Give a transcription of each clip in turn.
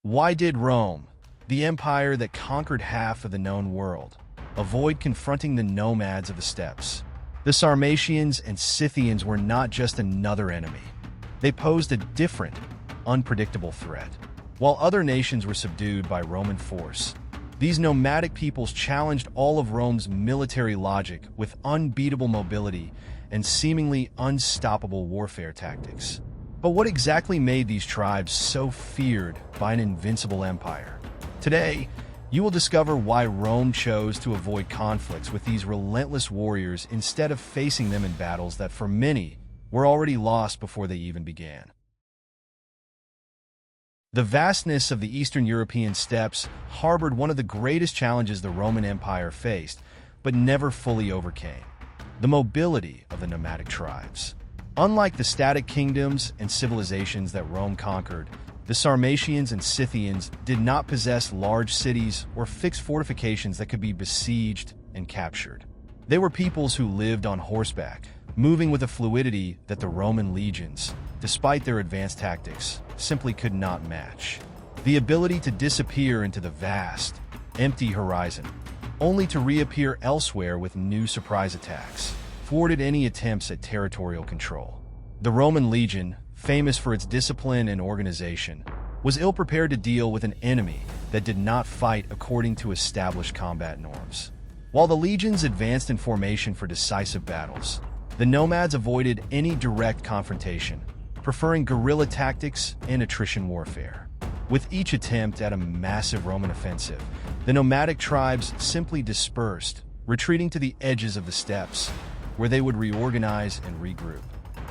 Why did Rome, the empire that conquered half of the known world, avoid confronting the nomads of the steppes? The Sarmatians and Scythians were not just another enemy. They posed a different, unpredictable threat. While other nations were subdued by Roman force, these nomadic peoples challenged all of Rome's military logic with unbeatable mobility and seemingly unstoppable warfare tactics. But what exactly made these tribes so feared by an invincible empire? Today, you will discover why Rome chose to avoid conflicts with these relentless warriors instead of facing them in battles that, for many, were already lost before they even began. The vastness of the Eastern European steppes harbored one of the greatest challenges the Roman Empire faced, but never fully overcame: the mobility of the nomadic tribes. Unlike the static kingdoms and civilizations that Rome conquered, the Sarmatians and Scythians did not possess large cities or fixed fortifications that could be besieged and captured. They were peoples who lived on horseback, moving with a fluidity that the Roman legions, despite their advanced tactics, simply could not match. The ability to disappear into the vast, empty horizon, only to reappear elsewhere with new surprise attacks, thwarted any attempts at territorial control. The Roman legion, famous for its discipline and organization, was ill-prepared to deal with an enemy that did not fight according to established combat norms. While the legions advanced in formation for decisive battles, the nomads avoided any direct confrontation, preferring guerrilla tactics and attrition warfare. With each attempt at a massive Roman offensive, the nomadic tribes simply dispersed, retreating to the edges of the steppes, where they would reorganize and regroup.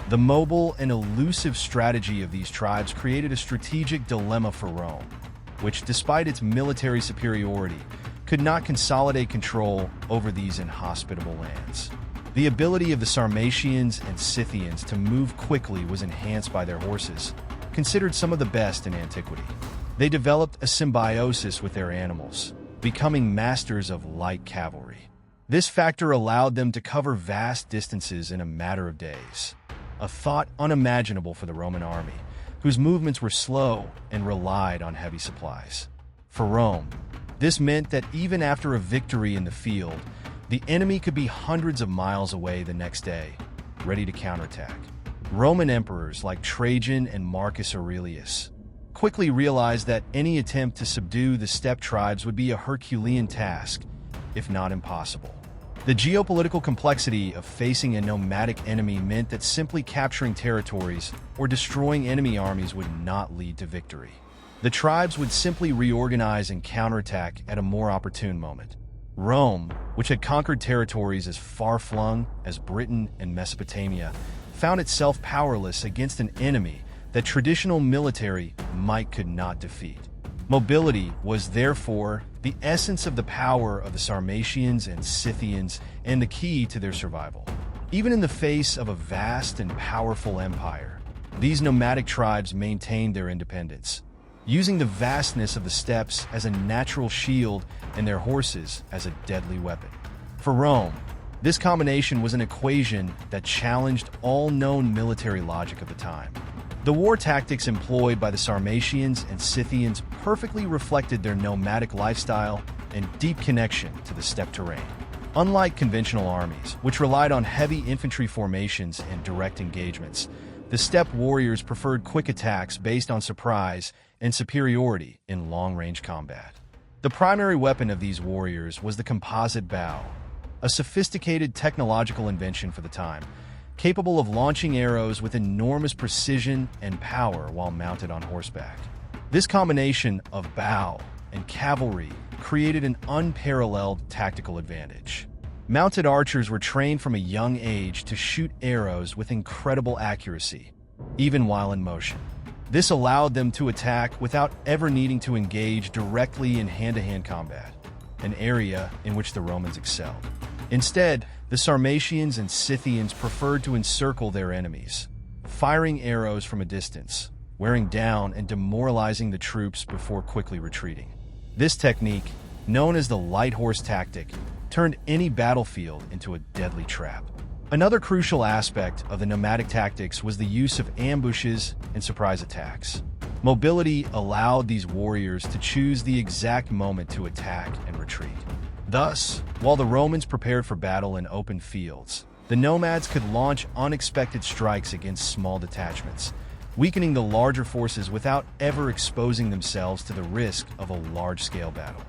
The mobile and elusive strategy of these tribes created a strategic dilemma for Rome, which, despite its military superiority, could not consolidate control over these inhospitable lands. The ability of the Sarmatians and Scythians to move quickly was enhanced by their horses, considered some of the best in antiquity. They developed a symbiosis with their animals, becoming masters of light cavalry. This factor allowed them to cover vast distances in a matter of days, a thought unimaginable for the Roman army, whose movements were slow and relied on heavy supplies. For Rome, this meant that even after a victory in the field, the enemy could be hundreds of miles away the next day, ready to counterattack. Roman emperors like Trajan and Marcus Aurelius quickly realized that any attempt to subdue the steppe tribes would be a Herculean task, if not impossible. The geopolitical complexity of facing a nomadic enemy meant that simply capturing territories or destroying enemy armies would not lead to victory. The tribes would simply reorganize and counterattack at a more opportune moment. Rome, which had conquered territories as far-flung as Britain and Mesopotamia, found itself powerless against an enemy that traditional military might could not defeat. Mobility was therefore the essence of the power of the Sarmatians and Scythians and the key to their survival. Even in the face of a vast and powerful empire, these nomadic tribes maintained their independence, using the vastness of the steppes as a natural shield and their horses as a deadly weapon. For Rome, this combination was an equation that challenged all known military logic of the time. The war tactics employed by the Sarmatians and Scythians perfectly reflected their nomadic lifestyle and deep connection to the steppe terrain. Unlike conventional armies, which relied on heavy infantry formations and direct engagements, the steppe warriors preferred quick attacks based on surprise and superiority in long-range combat. The primary weapon of these warriors was the composite bow, a sophisticated technological invention for the time, capable of launching arrows with enormous precision and power while mounted on horseback. This combination of bow and cavalry created an unparalleled tactical advantage. Mounted archers were trained from a young age to shoot arrows with incredible accuracy, even while in motion. This allowed them to attack without ever needing to engage directly in hand-to-hand combat, an area in which the Romans excelled. Instead, the Sarmatians and Scythians preferred to encircle their enemies, firing arrows from a distance, wearing down and demoralizing the troops before quickly retreating. This technique, known as the light horse tactic, turned any battlefield into a deadly trap. Another crucial aspect of the nomadic tactics was the use of ambushes and surprise attacks. Mobility allowed these warriors to choose the exact moment to attack and retreat. Thus, while the Romans prepared for battle in open fields, the nomads could launch unexpected strikes against small detachments, weakening the larger forces without ever exposing themselves to the risk of a large-scale battle.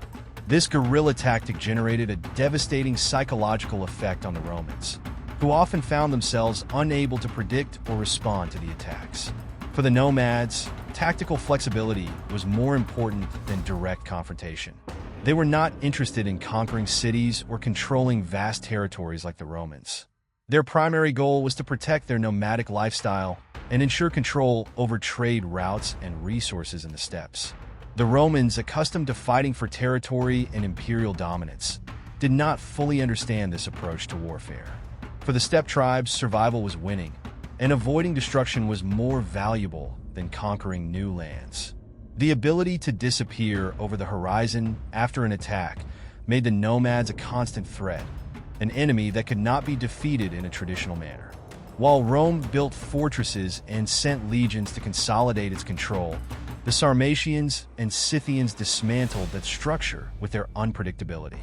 This guerrilla tactic generated a devastating psychological effect on the Romans, who often found themselves unable to predict or respond to the attacks. For the nomads, tactical flexibility was more important than direct confrontation. They were not interested in conquering cities or controlling vast territories like the Romans. Their primary goal was to protect their nomadic lifestyle and ensure control over trade routes and resources in the steppes. The Romans, accustomed to fighting for territory and imperial dominance, did not fully understand this approach to warfare. For the steppe tribes, survival was winning, and avoiding destruction was more valuable than conquering new lands. The ability to disappear over the horizon after an attack made the nomads a constant threat, an enemy that could not be defeated in a traditional manner. While Rome built fortresses and sent legions to consolidate its control, the Sarmatians and Scythians dismantled that structure with their unpredictability.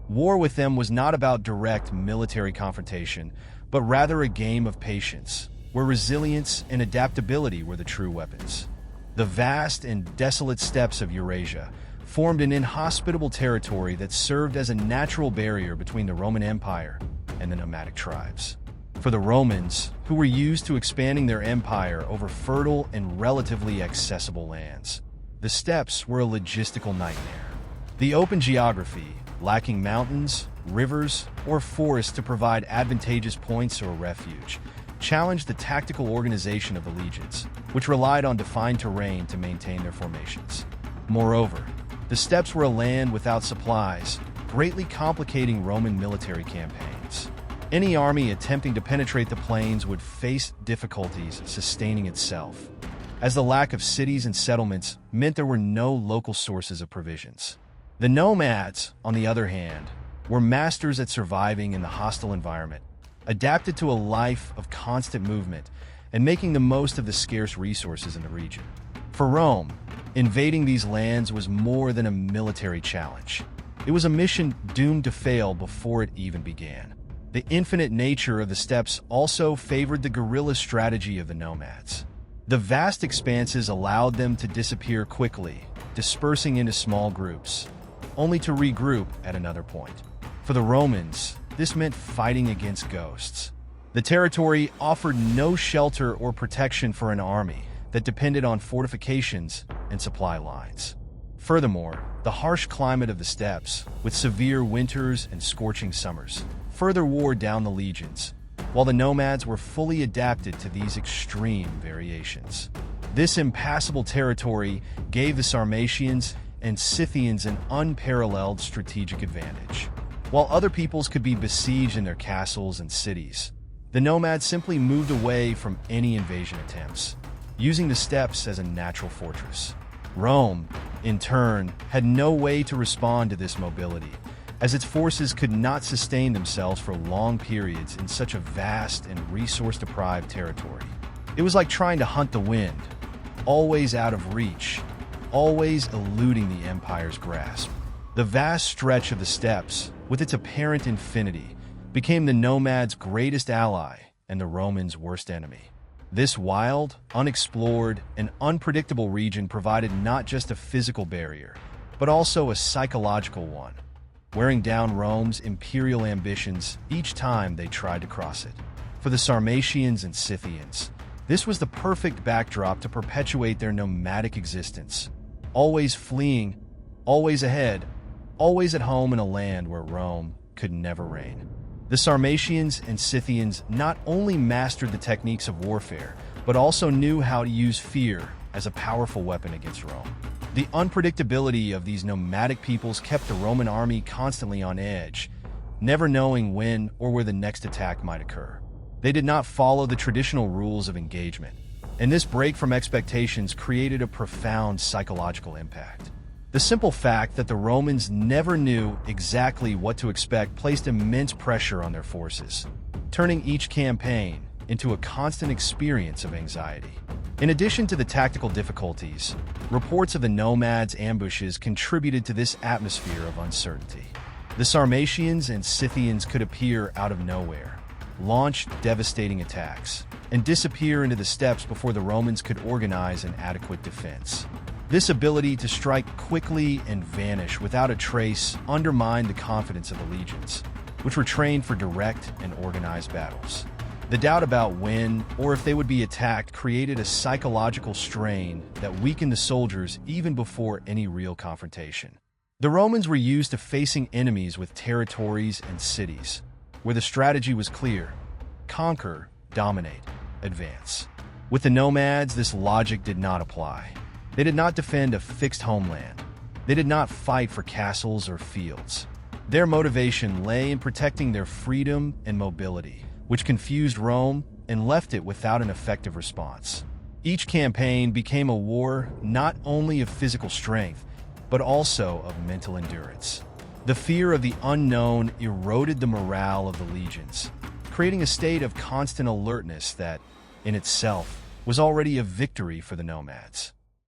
War with them was not about direct military confrontation, but rather a game of patience, where resilience and adaptability were the true weapons. The vast and desolate steppes of Eurasia formed an inhospitable territory that served as a natural barrier between the Roman Empire and the nomadic tribes. For the Romans, who were used to expanding their empire over fertile and relatively accessible lands, the steppes were a logistical nightmare. The open geography, lacking mountains, rivers, or forests to provide advantageous points or refuge, challenged the tactical organization of the legions, which relied on defined terrain to maintain their formations. Moreover, the steppes were a land without supplies, greatly complicating Roman military campaigns. Any army attempting to penetrate the plains would face difficulties sustaining itself, as the lack of cities and settlements meant there were no local sources of provisions. The nomads, on the other hand, were masters at surviving in the hostile environment, adapted to a life of constant movement and making the most of the scarce resources in the region. For Rome, invading these lands was more than a military challenge. It was a mission doomed to fail before it even began. The infinite nature of the steppes also favored the guerrilla strategy of the nomads. The vast expanses allowed them to disappear quickly, dispersing into small groups, only to regroup at another point. For the Romans, this meant fighting against ghosts. The territory offered no shelter or protection for an army that depended on fortifications and supply lines. Furthermore, the harsh climate of the steppes, with severe winters and scorching summers, further wore down the legions, while the nomads were fully adapted to these extreme variations. This impassable territory gave the Sarmatians and Scythians an unparalleled strategic advantage. While other peoples could be besieged in their castles and cities, the nomads simply moved away from any invasion attempts, using the steppes as a natural fortress. Rome, in turn, had no way to respond to this mobility, as its forces could not sustain themselves for long periods in such a vast and resource-deprived territory. It was like trying to hunt the wind, always out of reach, always eluding the empire's grasp. The vast stretch of the steppes, with its apparent infinity, became the nomads' greatest ally and the Romans' worst enemy. This wild, unexplored, and unpredictable region provided not just a physical barrier, but also a psychological one, wearing down Rome's imperial ambitions each time they tried to cross it. For the Sarmatians and Scythians, this was the perfect backdrop to perpetuate their nomadic existence, always fleeing, always ahead, always at home in a land where Rome could never reign. The Sarmatians and Scythians not only mastered the techniques of warfare, but also knew how to use fear as a powerful weapon against Rome. The unpredictability of these nomadic peoples kept the Roman army constantly on edge, never knowing when or where the next attack might occur. They did not follow the traditional rules of engagement, and this break from expectations created a profound psychological impact. The simple fact that the Romans never knew exactly what to expect placed immense pressure on their forces, turning each campaign into a constant experience of anxiety. In addition to the tactical difficulties, reports of the nomads' ambushes contributed to this atmosphere of uncertainty. The Sarmatians and Scythians could appear out of nowhere, launch devastating attacks, and disappear into the steppes before the Romans could organize an adequate defense. This ability to strike quickly and vanish without a trace undermined the confidence of the legions, which were trained for direct and organized battles. The doubt about when or if they would be attacked created a psychological strain that weakened the soldiers even before any real confrontation. The Romans were used to facing enemies with territories and cities, where the strategy was clear: conquer, dominate, advance. With the nomads, this logic did not apply. They did not defend a fixed homeland. They did not fight for castles or fields. Their motivation lay in protecting their freedom and mobility, which confused Rome and left it without an effective response. Each campaign became a war not only of physical strength, but also of mental endurance. The fear of the unknown eroded the morale of the legions, creating a state of constant alertness that, in itself, was already a victory for the nomads.